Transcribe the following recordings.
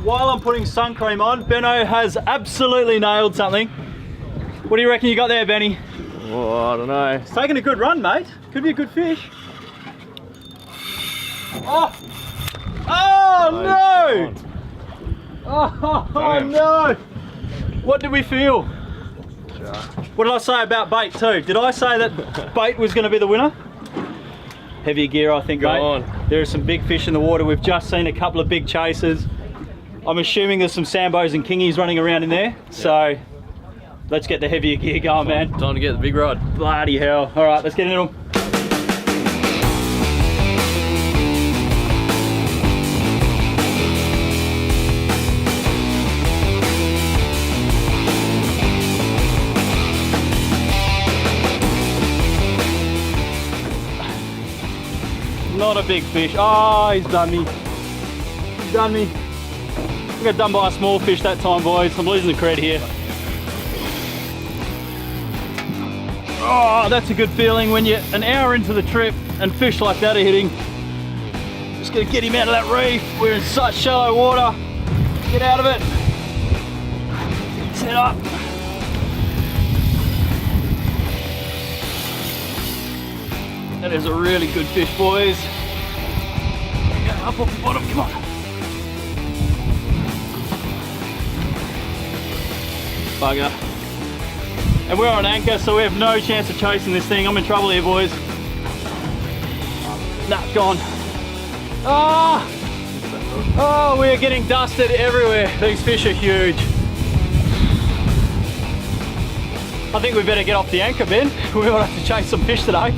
while I'm putting sun cream on, Benno has absolutely nailed something. What do you reckon you got there, Benny? Oh, I don't know. It's taking a good run, mate. Could be a good fish. Oh! Oh no! Oh no! What did we feel? What did I say about bait too? Did I say that bait was going to be the winner? Heavier gear, I think, mate. There are some big fish in the water. We've just seen a couple of big chasers. I'm assuming there's some sambos and kingies running around in there. So let's get the heavier gear going, man. Time to get the big rod. Bloody hell. All right, let's get into them. Not a big fish. Oh, he's done me. He's done me. I got done by a small fish that time, boys. I'm losing the cred here. Oh, that's a good feeling when you're an hour into the trip and fish like that are hitting. Just gonna get him out of that reef. We're in such shallow water. Get out of it. Set up. That is a really good fish, boys. Up off the bottom, come on. Bugger. And we're on anchor, so we have no chance of chasing this thing. I'm in trouble here, boys. Nah, gone. Ah! Oh, we are getting dusted everywhere. These fish are huge. I think we better get off the anchor, Ben. We might have to chase some fish today.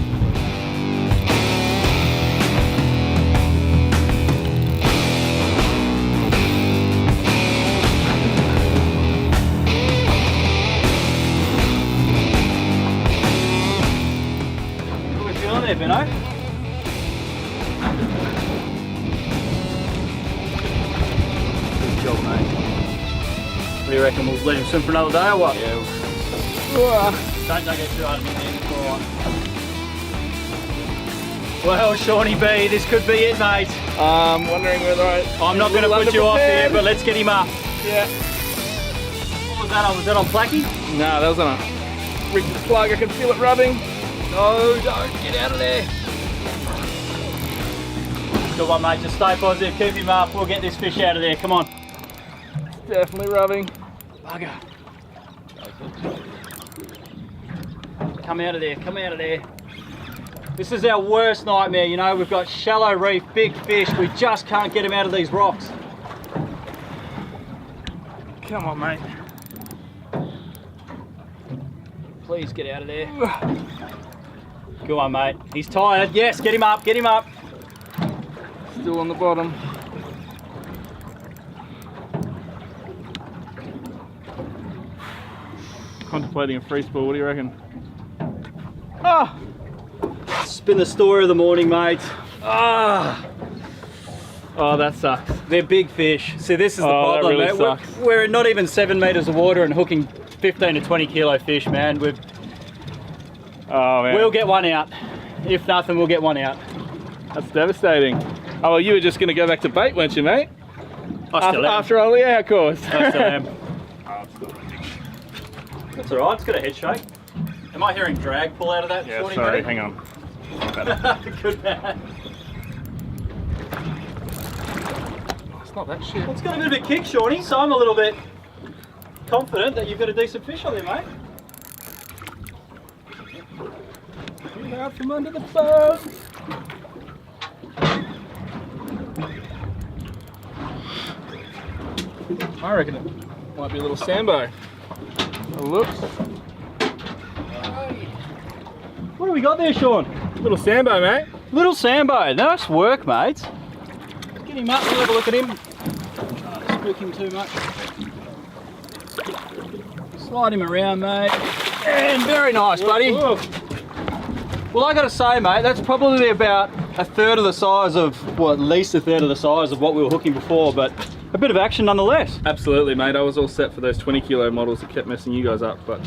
There, Benno. Good job, mate. What do you reckon? We'll let him swim for another day or what? Yeah. Don't get too hard on me, man. Well, Shawnee B, this could be it, mate. I'm wondering whether I'm not going to put you off here, but let's get him up. Yeah. What was that on? Was that on Placky? No, that was on a rigid plug. I can feel it rubbing. No, don't get out of there. Good one, mate. Just stay positive. Keep him up. We'll get this fish out of there. Come on. Definitely rubbing. Bugger. Come out of there. Come out of there. This is our worst nightmare, you know. We've got shallow reef, big fish. We just can't get them out of these rocks. Come on, mate. Please get out of there. Go on, mate. He's tired. Yes, get him up. Get him up. Still on the bottom. Contemplating a free spool. What do you reckon? Ah! It's been the story of the morning, mate. Ah! Oh, that sucks. They're big fish. See, this is the problem, that really mate. sucks. We're not even 7 meters of water and hooking 15 to 20 kilo fish, man. Oh, man. We'll get one out. If nothing, we'll get one out. That's devastating. Oh, well, you were just going to go back to bait, weren't you, mate? I still am. After all the air course. I still am. That's alright, it's got a head shake. Am I hearing drag pull out of that? Yeah, sorry, hang on. Good man. It's not that shit. Well, it's got a bit of a kick, Shawnee, so I'm a little bit confident that you've got a decent fish on there, mate. Get out from under the boat. I reckon it might be a little sambo. It looks. What do we got there, Sean? Little sambo, mate. Little sambo. Nice work, mate. Get him up and have a look at him. Don't spook him too much. Slide him around, mate. And very nice, buddy. Whoa. Well, I got to say, mate, that's probably about a third of the size of, well, at least a third of the size of what we were hooking before, but a bit of action nonetheless. Absolutely, mate. I was all set for those 20 kilo models that kept messing you guys up, but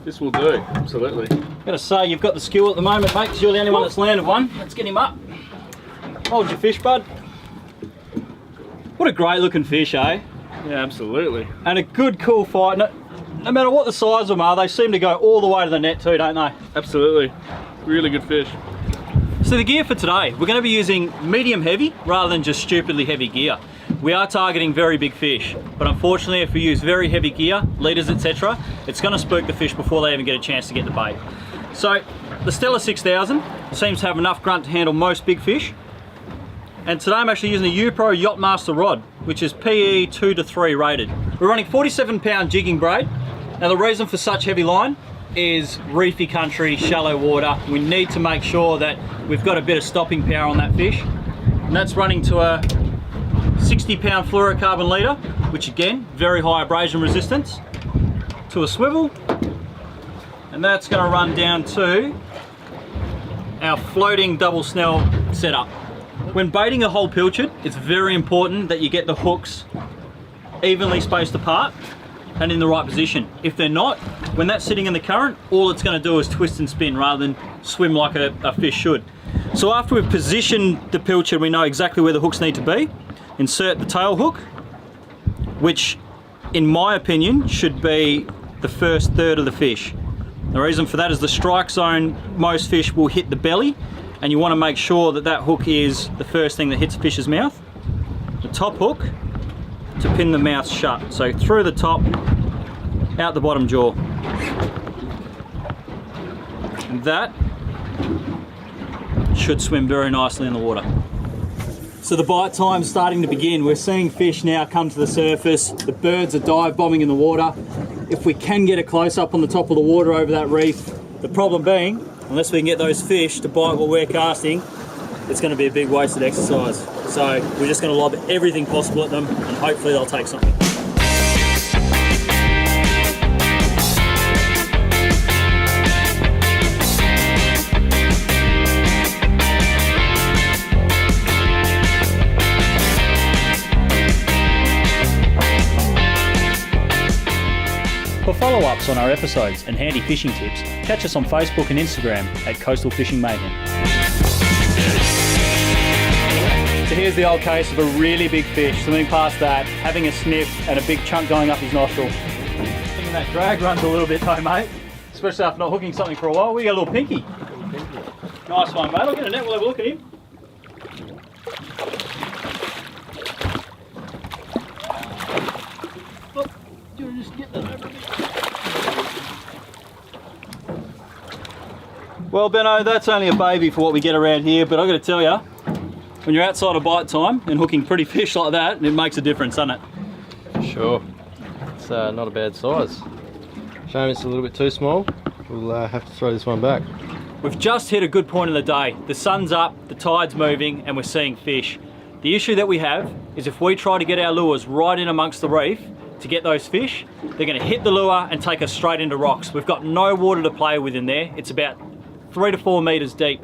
this will do. Absolutely. Got to say, you've got the skill at the moment, mate, because you're the only one that's landed one. Let's get him up. Hold your fish, bud. What a great looking fish, eh? Yeah, absolutely. And a good, cool fight. No matter what the size of them are, they seem to go all the way to the net too, don't they? Absolutely. Really good fish. So the gear for today, we're going to be using medium heavy rather than just stupidly heavy gear. We are targeting very big fish, but unfortunately if we use very heavy gear, leaders, etc., it's going to spook the fish before they even get a chance to get the bait. So the Stella 6000 seems to have enough grunt to handle most big fish. And today I'm actually using a U-Pro Yachtmaster rod, which is PE 2 to 3 rated. We're running 47-pound jigging braid. Now the reason for such heavy line is reefy country, shallow water. We need to make sure that we've got a bit of stopping power on that fish. And that's running to a 60-pound fluorocarbon leader, which again, very high abrasion resistance, to a swivel. And that's going to run down to our floating double snell setup. When baiting a whole pilchard, it's very important that you get the hooks evenly spaced apart and in the right position. If they're not, when that's sitting in the current, all it's going to do is twist and spin rather than swim like a fish should. So after we've positioned the pilchard, we know exactly where the hooks need to be. Insert the tail hook, which in my opinion should be the first third of the fish. The reason for that is the strike zone, most fish will hit the belly, and you want to make sure that that hook is the first thing that hits the fish's mouth. The top hook to pin the mouth shut. So through the top, out the bottom jaw. And that should swim very nicely in the water. So the bite time's starting to begin. We're seeing fish now come to the surface. The birds are dive bombing in the water. If we can get a close up on the top of the water over that reef, the problem being, unless we can get those fish to bite what we're casting, it's going to be a big wasted exercise. So we're just going to lob everything possible at them and hopefully they'll take something. For follow-ups on our episodes and handy fishing tips, catch us on Facebook and Instagram at Coastal Fishing Mayhem. So here's the old case of a really big fish swimming past that, having a sniff and a big chunk going up his nostril. Thinking that drag runs a little bit though, mate. Especially after not hooking something for a while. We got a little pinky. Nice one, mate. I'll get a net, we'll have a look at him. Oh, do you want to just get that over a bit? Well, Benno, that's only a baby for what we get around here, but I've got to tell you, when you're outside of bite time and hooking pretty fish like that, it makes a difference, doesn't it? Sure. It's not a bad size. Shame it's a little bit too small. We'll have to throw this one back. We've just hit a good point of the day. The sun's up, the tide's moving, and we're seeing fish. The issue that we have is if we try to get our lures right in amongst the reef to get those fish, they're going to hit the lure and take us straight into rocks. We've got no water to play with in there. It's about 3 to 4 meters deep.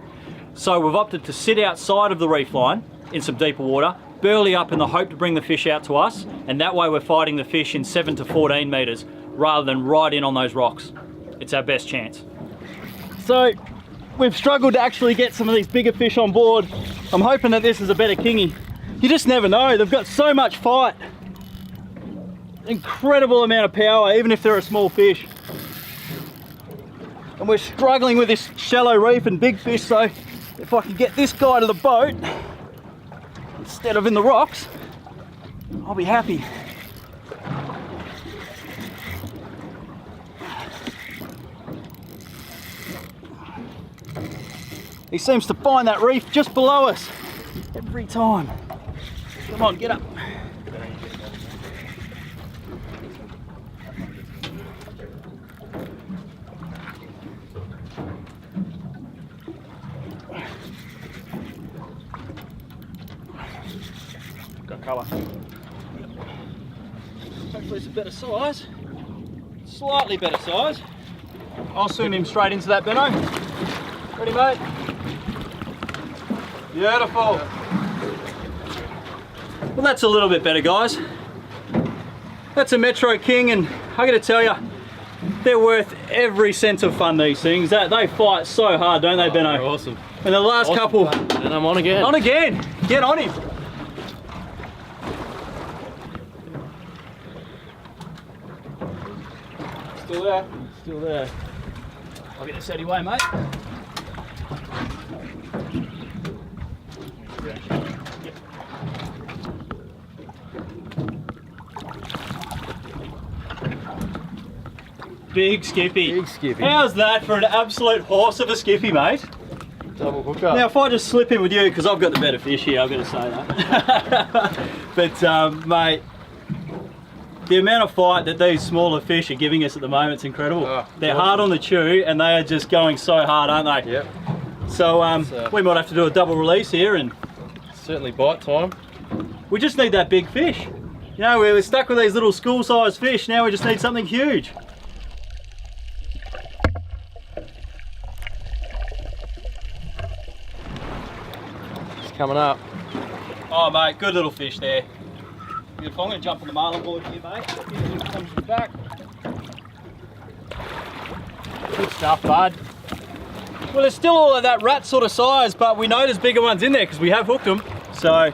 So we've opted to sit outside of the reef line in some deeper water, burley up in the hope to bring the fish out to us, and that way we're fighting the fish in 7 to 14 meters rather than right in on those rocks. It's our best chance. So we've struggled to actually get some of these bigger fish on board. I'm hoping that this is a better kingy. You just never know, they've got so much fight. Incredible amount of power, even if they're a small fish. And we're struggling with this shallow reef and big fish, so if I can get this guy to the boat instead of in the rocks, I'll be happy. He seems to find that reef just below us every time. Come on, get up. Got colour. Hopefully it's a better size. Slightly better size. I'll swim him straight into that, Benno. Ready, mate? Beautiful. Well, that's a little bit better, guys. That's a Metro King, and I got to tell you, they're worth every cent of fun, these things. They fight so hard, don't they, Benno? They're awesome. And the last couple... And I'm on again. On again. Get on him. Still there. Still there. I'll get this out of your way, mate. Big skippy. Big skippy. How's that for an absolute horse of a skippy, mate? Double hook up. Now, if I just slip in with you, because I've got the better fish here, I've got to say that. But, mate, the amount of fight that these smaller fish are giving us at the moment is incredible. Oh, They're hard on the chew, and they are just going so hard, aren't they? Yep. So, we might have to do a double release here, and Certainly bite time. we just need that big fish. You know, we were stuck with these little school-sized fish, now we just need something huge. It's coming up. Oh, mate, good little fish there. Beautiful. I'm going to jump on the marlin board here, mate. Comes to the back. Good stuff, bud. Well, there's still all of that rat sort of size, but we know there's bigger ones in there because we have hooked them. So.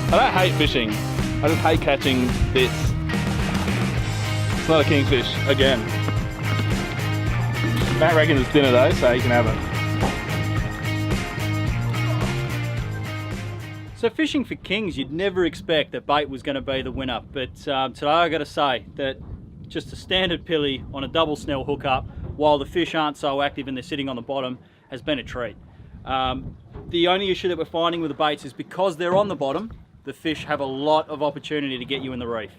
I don't hate fishing. I just hate catching this. It's not a kingfish, again. Matt reckons it's dinner though, so you can have it. So fishing for kings, you'd never expect that bait was going to be the winner, but today I got to say that just a standard pilly on a double snell hookup, while the fish aren't so active and they're sitting on the bottom, has been a treat. The only issue that we're finding with the baits is because they're on the bottom, the fish have a lot of opportunity to get you in the reef.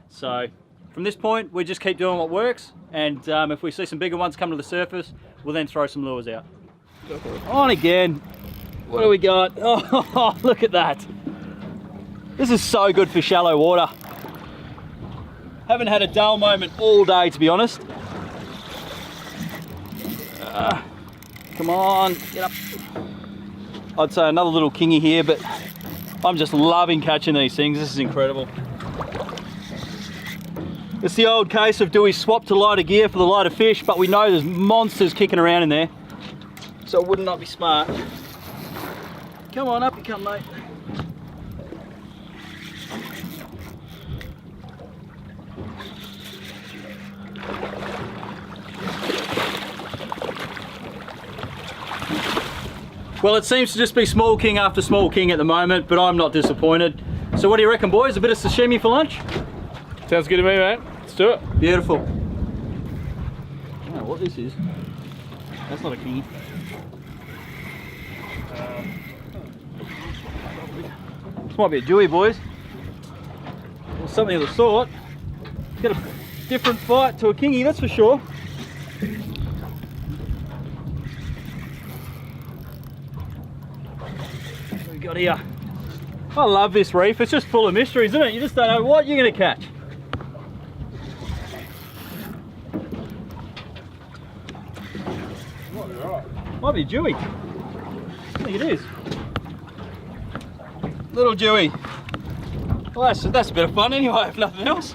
So from this point, we just keep doing what works, and if we see some bigger ones come to the surface, we'll then throw some lures out. On again. What do we got? Oh, look at that. This is so good for shallow water. Haven't had a dull moment all day, to be honest. Come on, get up. I'd say another little kingy here, but I'm just loving catching these things. This is incredible. It's the old case of do we swap to lighter gear for the lighter fish, but we know there's monsters kicking around in there, so it would not be smart. Come on, up you come, mate. Well, it seems to just be small king after small king at the moment, but I'm not disappointed. So what do you reckon, boys? A bit of sashimi for lunch? Sounds good to me, mate. Let's do it. Beautiful. I don't know what this is. That's not a kingy. This might be a dewy, boys. Or something of the sort. Get a different fight to a kingy, that's for sure. What we got here? I love this reef. It's just full of mysteries, isn't it? You just don't know what you're going to catch. Might be a Dewey. I think it is. Little Dewey. Well, that's a bit of fun anyway, if nothing else.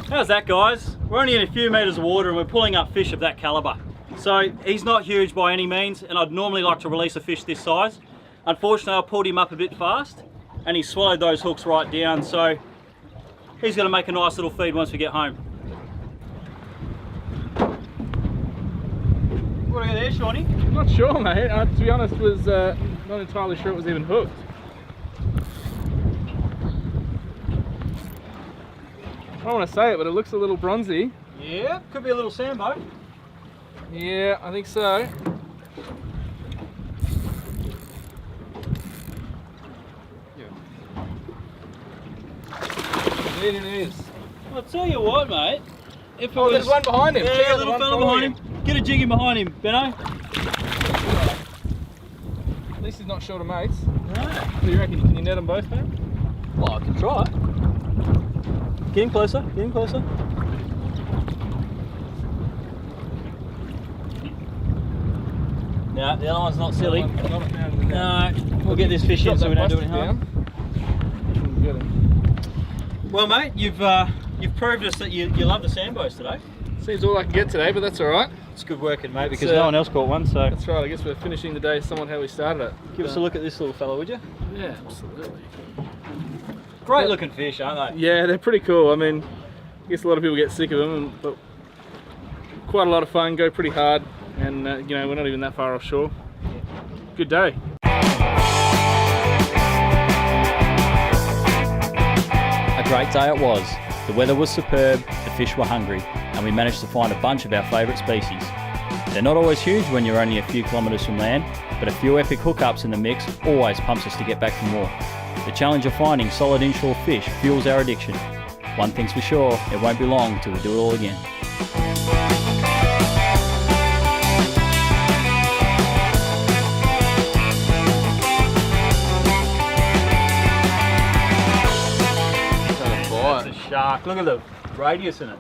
How's that, guys? We're only in a few metres of water and we're pulling up fish of that calibre. So he's not huge by any means, and I'd normally like to release a fish this size. Unfortunately, I pulled him up a bit fast and he swallowed those hooks right down, so he's going to make a nice little feed once we get home. What do we got there, Shawnee? I'm not sure, mate. To be honest, was not entirely sure it was even hooked. I don't want to say it, but it looks a little bronzy. Yeah, could be a little sambo. Yeah, I think so. Indeed it is. I'll tell you what, mate. If Oh, there's one behind him. Yeah, Check out the the little one fella behind him. Get a jig in behind him, Benno. At least he's not short of mates. No. What do you reckon? Can you net them both, man? Well, I can try. Get in closer, get in closer. No, the other one's not silly. No, we'll get this fish in so we don't do any harm. Well, mate, you've proved us that you love the sambos today. Seems all I can get today, but that's all right. It's good working, mate, because no one else caught one, so... That's right, I guess we're finishing the day somewhat how we started it. Give us a look at this little fella, would you? Yeah, absolutely. Great looking fish, aren't they? Yeah, they're pretty cool. I mean, I guess a lot of people get sick of them, but quite a lot of fun, go pretty hard, and you know, we're not even that far offshore. Good day. A great day it was. The weather was superb, the fish were hungry, and we managed to find a bunch of our favourite species. They're not always huge when you're only a few kilometres from land, but a few epic hookups in the mix always pumps us to get back for more. The challenge of finding solid inshore fish fuels our addiction. One thing's for sure, it won't be long till we do it all again. That's a shark. Look at the radius in it.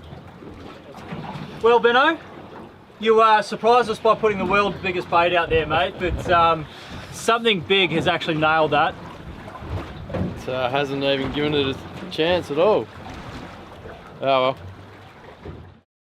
Well, Benno, you surprised us by putting the world's biggest bait out there, mate, but something big has actually nailed that. It hasn't even given it a chance at all. Oh well.